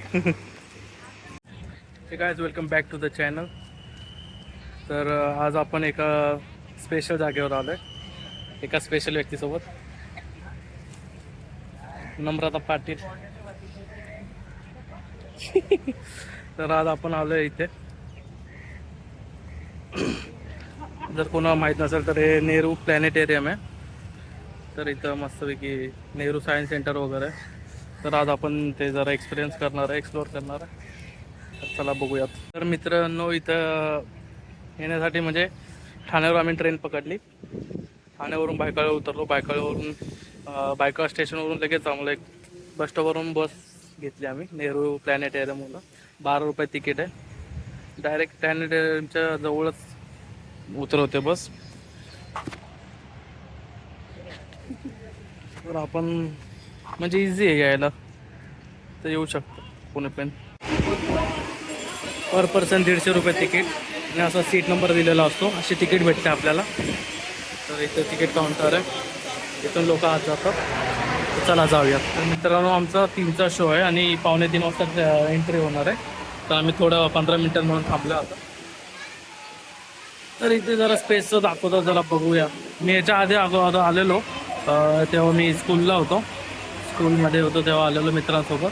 हे guys, welcome back to the channel. तर आज आपण एका स्पेशल जागेवर आलो आहे, एका स्पेशल व्यक्तीसोबत, नम्रता पाटील. तर आज आपण आलो आहे इथे. जर कोणाला माहीत नसेल तर हे नेहरू प्लॅनेटेरियम आहे. तर इथं मस्तपैकी नेहरू सायन्स सेंटर वगैरे आहे. तर आज आपण ते जरा एक्सपिरियन्स करणार आहे, एक्सप्लोअर करणार आहे. तर चला बघूयात. तर मित्रांनो, इथं येण्यासाठी म्हणजे ठाण्यावर आम्ही ट्रेन पकडली. ठाण्यावरून बायकाळा उतरलो. बायकाळा स्टेशनवरून लगेच आम्हाला एक बस स्टॉपवरून बस घेतली आम्ही. नेहरू प्लॅनेटेरियमला 12 रुपये तिकीट आहे. डायरेक्ट प्लॅनेटेरियमच्या जवळच उतरवते बस. तर आपण म्हणजे इझी आहे यायला, तर येऊ शकतो कोणी पण. पर पर्सन 150 रुपये तिकीट आणि असा सीट नंबर दिलेला असतो. अशी तिकीट भेटते आपल्याला. तर इथं तिकीट काउंटर आहे, इथून लोक आत जातात. तर चला जाऊयात. तर मित्रांनो, आमचा 3चा शो आहे आणि 2:45 वाजता एंट्री होणार आहे. तर आम्ही थोडं 15 मिनटं म्हणून थांबलो आता. तर इथे जरा स्पेसचं दाखवतो, जरा बघूया. मी याच्या आधी आलेलो, तेव्हा मी स्कूलला होतो. स्कूलमध्ये होतो तेव्हा आलेलो मित्रांसोबत.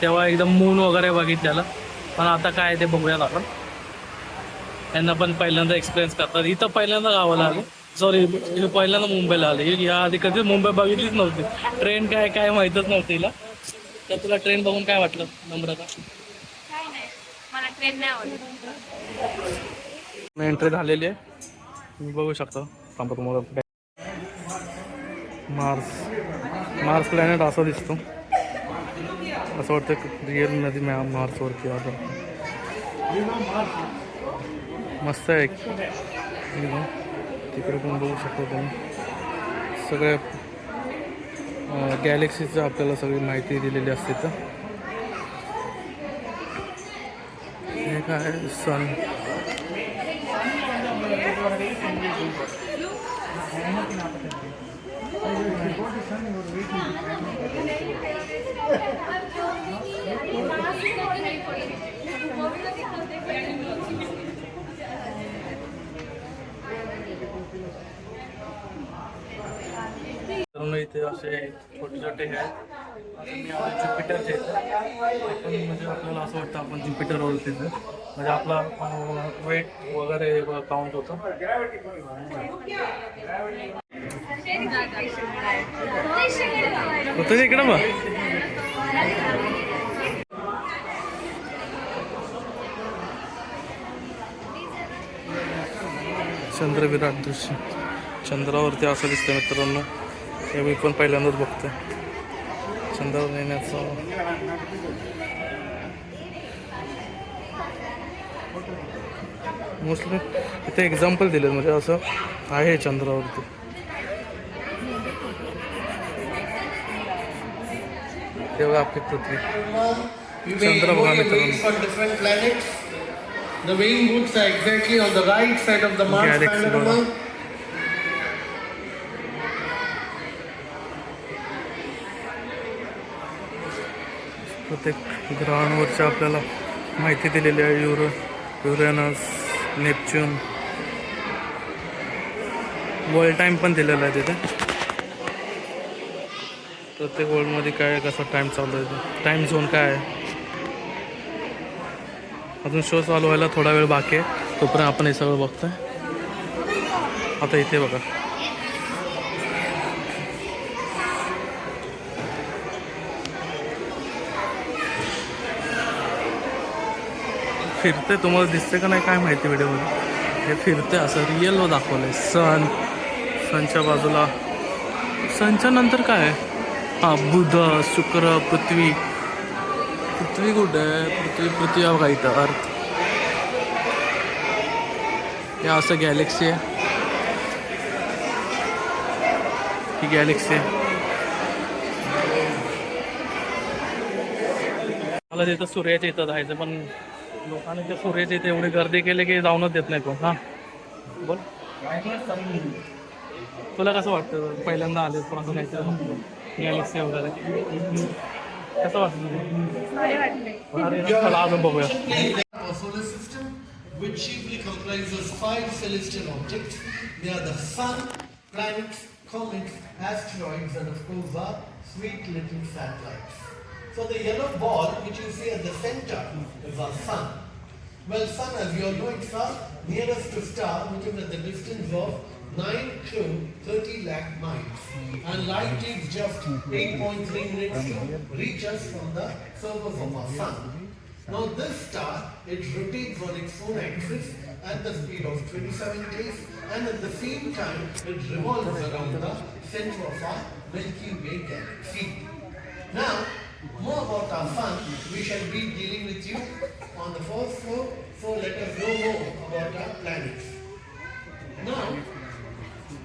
तेव्हा एकदम मून वगैरे बघितलेलं. पण आता काय ते बघूयात आपण. यांना पण पहिल्यांदा एक्सपिरियन्स करतात. इथं पहिल्यांदा गावाला आले, सॉरी पहिल्यांदा मुंबईला आले. या आधी कधीच मुंबई बघितलीच नव्हती. ट्रेन काय माहीतच नव्हती हिला. तर तुला ट्रेन बघून काय वाटलं नम्रता? काय नाही, मला ट्रेन नाही आवडत. एंट्री झालेली आहे, तुम्ही बघू शकता. तुम्हाला मार्स प्लॅनेट असा दिसतो. असं वाटतं रिअल नदी मार्सवरती आता. मस्त आहे एकदम. तिकडे पण बघू शकता तुम्ही. सगळ्या गॅलेक्सीचं आपल्याला सगळी माहिती दिलेली असते. तर हे काय सन. इथे असे छोटे छोटे हे आहेत. मी ज्युपिटरचे आपण म्हणजे आपल्याला असं वाटतं आपण ज्युपिटरवर तिथं म्हणजे आपला वेट वगैरे काउंट होतं. तुझ्या इकडं मग चंद्रविराट दृश्य. चंद्रावरती असं दिसतं मित्रांनो. हे मी पण पहिल्यांदाच बघतोय चंद्रावर येण्याचं. मोस्टली इथे एक्झाम्पल दिले म्हणजे असं आहे चंद्रावरती. तेव्हा आपली पृथ्वी चंद्र बघा मित्रांनो. The weighing booths are exactly on the right side of the Mars panorama. प्रत्येक ग्रहांवरच्या आपल्याला माहिती दिलेली आहे. युरेनस, नेपच्यून, वर्ल्ड टाईम पण दिलेला आहे तिथे. प्रत्येक वर्ल्डमध्ये काय कसा टाईम चालू आहे, टाईम झोन काय आहे. अजून शो चालू व्हायला थोडा वेळ बाकी आहे, तोपर्यंत आपण हे सगळं बघतोय. आता इथे बघा, फिरते. तुम्हाला दिसते का नाही काय माहिती व्हिडिओमध्ये. हे फिरते असं रिअल दाखवलंय. सनच्या बाजूला, सनच्या नंतर काय आहे, हां बुध, शुक्र, पृथ्वी कुठे आहे? पृथ्वी बघा इथं अर्थ. हे असं गॅलेक्सी आहे, ही गॅलेक्सी आहे. मला तिथं सूर्याच्या इथं जायचं, पण लोकांनी त्या सूर्याच्या इथे एवढी गर्दी केली की जाऊनच देत नाही कोण. हां बोल, तुला कसं वाटतं? पहिल्यांदा आले पण असं नाही गॅलेक्सी वगैरे. कसं वाटलं? भारी वाटले. अरे चला अजून बघूया. Our solar system, which chiefly comprises 5 celestial objects. They are the sun, planets, comets, asteroids, and of course our sweet little satellites. So the yellow ball, which you see at the center, is our sun. Well, sun, as you all know, it's our nearest star, which is at the distance of 9 to 30 lakh miles. And light takes just 8.3 minutes to reach us from the surface of our sun. Now this star, it rotates on its own axis at the speed of 27 days, and at the same time it revolves around the center of our Milky Way galaxy. Now, more about our sun, we shall be dealing with you on the first floor, so let us know more about our planets. Now,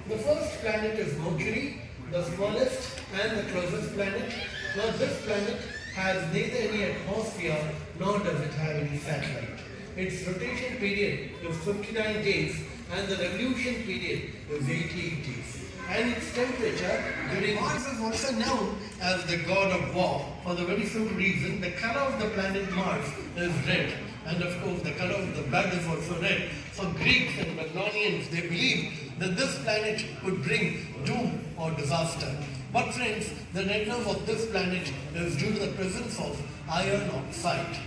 the first planet is Mercury, the smallest and the closest planet. Now this planet has neither any atmosphere nor does it have any satellite. Its rotation period is 59 days and the revolution period is 88 days. And its temperature during Mars is also known as the god of war for the very simple reason the color of the planet Mars is red, and of course the color of the blood is also red. So Greeks and Babylonians, they believed that this planet would bring doom or disaster. But friends, the redness of this planet is due to the presence of iron oxide.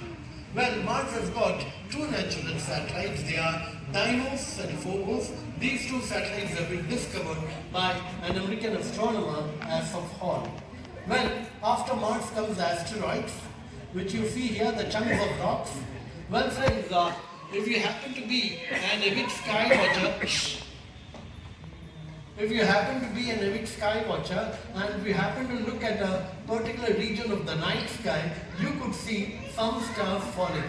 Well, Mars has got 2 natural satellites. They are Deimos and Phobos. These 2 satellites have been discovered by an American astronomer as of Hall. Well, after Mars comes asteroids, which you see here, the chunks of rocks. Well, friends, if you happen to be an avid sky watcher, if you happen to be an avid sky watcher and if you happen to look at a particular region of the night sky, you could see some stars falling.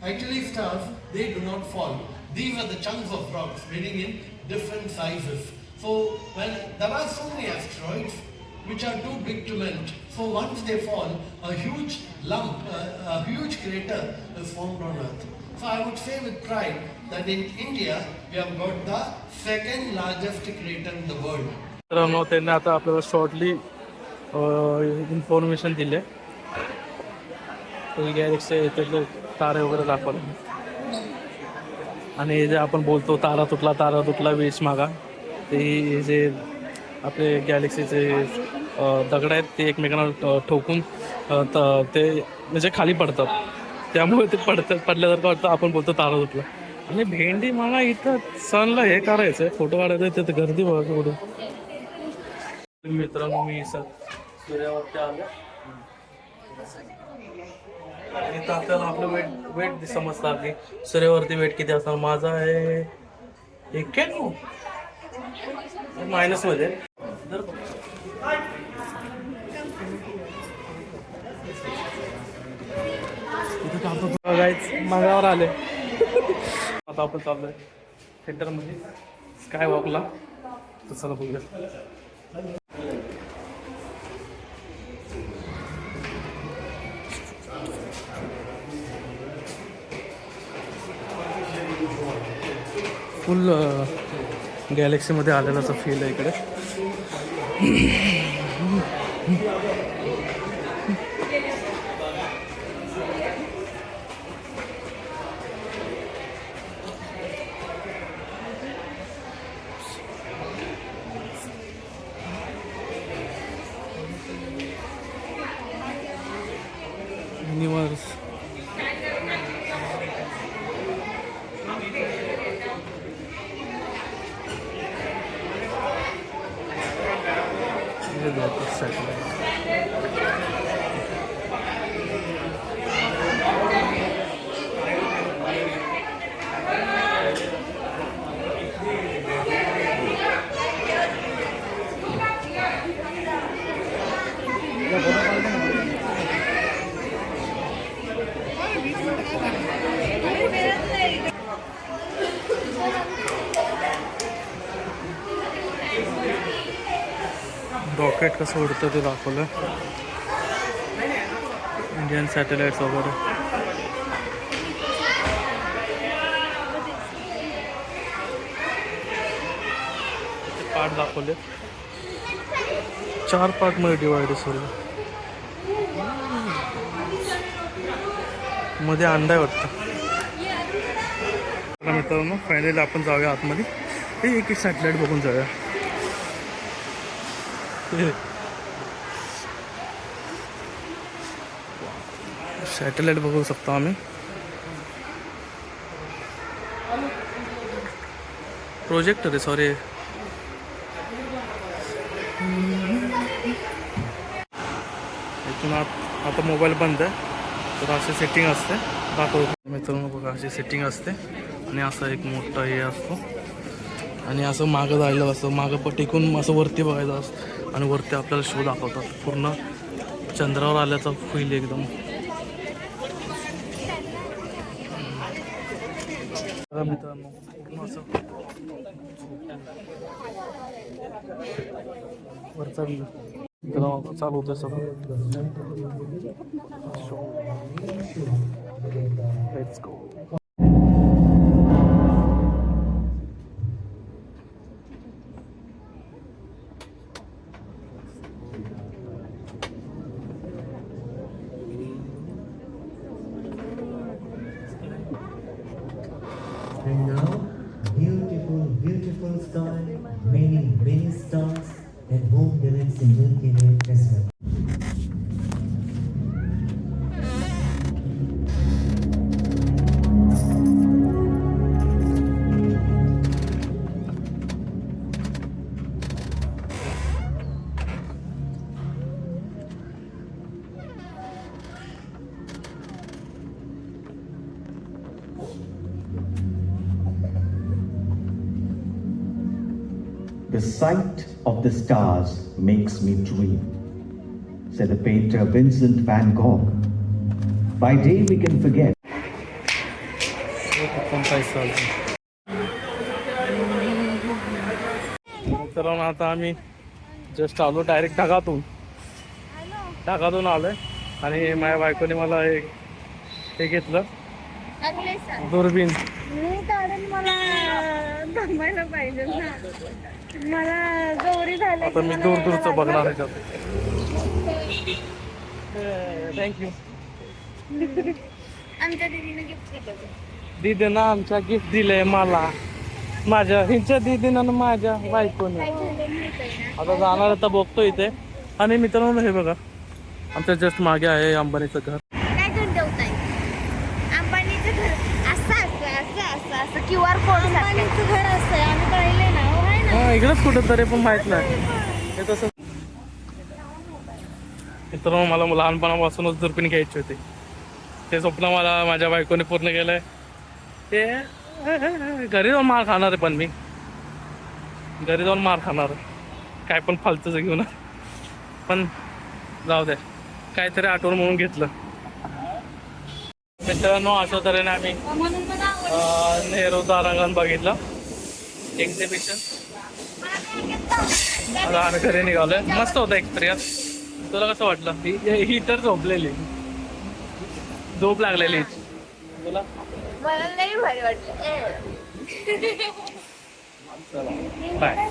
Actually, stars, they do not fall. These are the chunks of rocks varying in different sizes. So, when there are so many asteroids which are too big to melt, so once they fall, a huge lump, a huge crater is formed on Earth. So I would say with pride that in India we have got the second largest crater in the world. मित्रांनो, त्यांनी आता आपल्याला shortly information दिले. Galaxy त्यातले तारे वगैरे दाखवले. आणि जे आपण बोलतो तारा तुटला वेश मागा, ते जे आपले गॅलेक्सीचे दगड आहेत ते एकमेकांना ठोकून ते म्हणजे खाली पडतात. त्यामुळे ते पडल्यासारखं वाटतं. आपण बोलतो तारा तुटला. आणि भेंडी मला इथं सनला हे करायचं आहे, फोटो काढायचं, तिथे गर्दी बघा कुठे. मित्रांनो, मी सूर्यावरती आलो. इथं आपल्याला आपलं वेट समजतं की सूर्यावरती वेट किती असणार. माझा आहे 91 मायनसमध्ये. मागावर आले. आता आपण चाललोय सेंटरमध्ये स्काय वॉकला. तर चला बघूया. फुल गॅलेक्सीमध्ये आलेलाचा फील आहे इकडे. युनिवर्स रॉकेट कसं उडतं ते दाखवलं. इंडियन सॅटेलाइट्स वगैरे पार्ट दाखवले. 4 पार्टमध्ये डिवाइड आहे सर्व. मध्ये अंडा आहे वाटतं. तर मित्रांनो फायनली आपण जाऊया आतमध्ये. हे एक सॅटेलाईट बघून जाऊया. सॅटेलाईट बघू शकतो आम्ही. प्रोजेक्टर आहे सॉरी. इथून आता मोबाईल बंद आहे तर अशी सेटिंग असते. दाखवतो मित्रांनो बघा अशी सेटिंग असते आणि असं एक मोठा हे असतो आणि असं मागं जायला असं मागं टिकून असं वरती बघायचं असतं आणि वरती आपल्याला शो दाखवतात. पूर्ण चंद्रावर आल्याचा फील एकदम. मित्रांनो पूर्ण असं वरचा चालू होतं सगळं. Let's go. And now, beautiful, beautiful sky, many, many stars, and home dwellings in Milky Way as well. The sight of the stars makes me dream, said the painter Vincent van Gogh. By day we can forget. मित्रांनो आता आम्ही just आलो direct ढगातून आलोय आणि माझ्या बायकोने मला हे घेतलं दुर्बीण. कारण मला थांबायला पाहिजे ना. मला गौरी झाल्या आता मी दूरचं बघणार आहे. थँक्यू. आमच्या दीदीने गिफ्ट केलं. दीदीनं आमच्या गिफ्ट दिलंय मला. माझ्या हिच्या दीदीनं आणि माझ्या बायकोने. आता जाणार आता बघतो इथे. आणि मित्रांनो हे बघा आमच्या जस्ट मागे आहे अंबानीचं घर. काय घेऊन ठेवताय? अंबानीचं घर असं QR कोड अंबानीचं घर असतंय. आम्ही पाहिले ना. आहे ना. हा इकडेच कुठं तरी पण माहित नाही हे तसं. मित्रांनो मला लहानपणापासूनच दुर्बीण घ्यायची होती. ते स्वप्न मला माझ्या बायकोने पूर्ण केलंय. ते घरी जाऊन मार खाणार आहे. पण मी घरी जाऊन मार खाणार काय पण फालतूच घेऊन. पण जाऊ दे काहीतरी आठवण म्हणून घेतलं. मित्रांनो अशा तऱ्हेने आम्ही नेहरू तारांगण बघितलं एक्झिबिशन. आता आम्ही घरी निघालोय. मस्त होता एक्सपिरियन्स. तुला कसं वाटलं? ही तर झोपलेली झोप लागलेली तुला. मला लई भारी वाटलं. बाय.